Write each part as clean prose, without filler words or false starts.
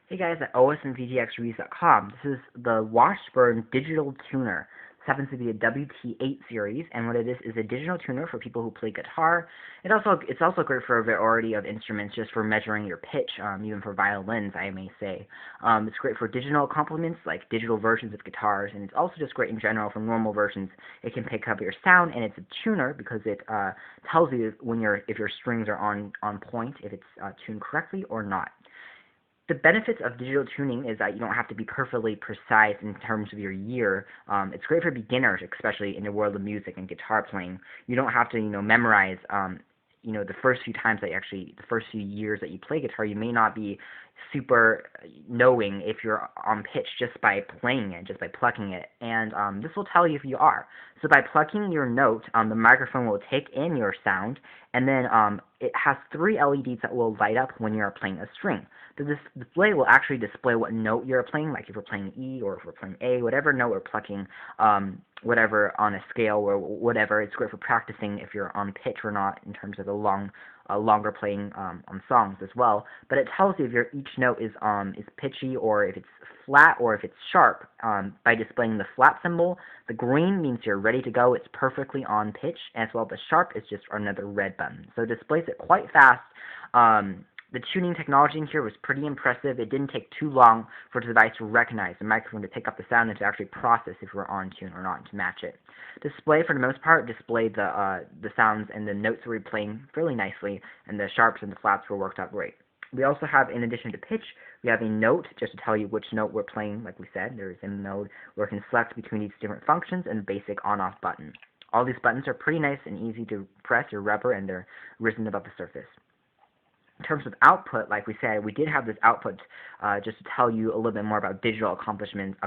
Hey guys at OSandVTXReviews.com. This is the Washburn Digital Tuner. This happens to be a WT8 series, and what it is a digital tuner for people who play guitar. It's also great for a variety of instruments, just for measuring your pitch, even for violins, I may say. It's great for digital accompaniments, like digital versions of guitars, and it's also just great in general for normal versions. It can pick up your sound, and it's a tuner because it tells you if your strings are on point, if it's tuned correctly or not. The benefits of digital tuning is that you don't have to be perfectly precise in terms of your ear. It's great for beginners, especially in the world of music and guitar playing. You don't have to, memorize. The first few years that you play guitar, you may not be super knowing if you're on pitch just by playing it, just by plucking it, and this will tell you if you are. So by plucking your note, the microphone will take in your sound, and then it has three LEDs that will light up when you're playing a string. The display will actually display what note you're playing, like if we're playing E or if we're playing A, whatever note we're plucking, whatever on a scale or whatever. It's great for practicing if you're on pitch or not in terms of the longer playing on songs as well. But it tells you if each note is pitchy or if it's flat or if it's sharp by displaying the flat symbol. The green means you're ready to go. It's perfectly on pitch, as well. The sharp is just another red button. So it displays it quite fast. The tuning technology in here was pretty impressive. It didn't take too long for the device to recognize the microphone to pick up the sound and to actually process if we're on tune or not to match it. Display, for the most part, displayed the sounds and the notes that we're playing fairly nicely, and the sharps and the flats were worked out great. We also have, in addition to pitch, we have a note just to tell you which note we're playing. Like we said, there is a mode where it can select between these different functions and a basic on-off button. All these buttons are pretty nice and easy to press or rubber, and they're risen above the surface. In terms of output, like we said, we did have this output just to tell you a little bit more about digital accomplishments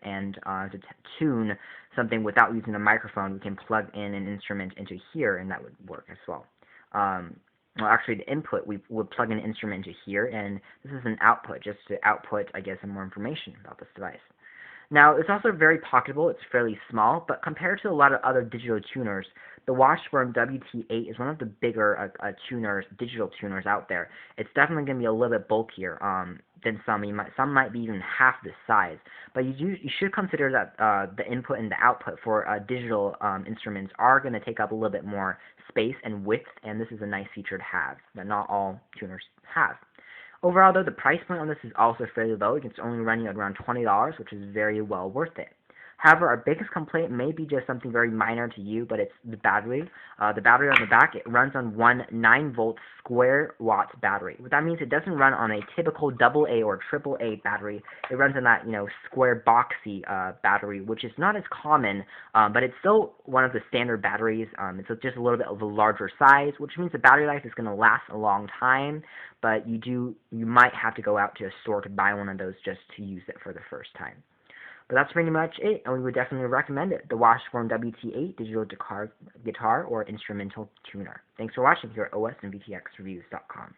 and to tune something without using a microphone. We can plug in an instrument into here, and that would work as well. Well, actually, the input, we would plug an instrument into here, and this is an output, just to output, I guess, some more information about this device. Now, it's also very pocketable. It's fairly small, but compared to a lot of other digital tuners, the Washburn WT8 is one of the bigger digital tuners out there. It's definitely going to be a little bit bulkier than some. Some might be even half this size. But you should consider that the input and the output for digital instruments are going to take up a little bit more space and width, and this is a nice feature to have that not all tuners have. Overall, though, the price point on this is also fairly low. It's only running at around $20, which is very well worth it. However, our biggest complaint may be just something very minor to you, but it's the battery. The battery on the back, it runs on one 9-volt square watt battery. What that means, it doesn't run on a typical AA or AAA battery. It runs on that, square boxy battery, which is not as common, but it's still one of the standard batteries. It's just a little bit of a larger size, which means the battery life is going to last a long time, but you might have to go out to a store to buy one of those just to use it for the first time. But that's pretty much it, and we would definitely recommend it, the Washburn WT8 Digital Guitar or Instrumental Tuner. Thanks for watching here at OSandVTXReviews.com.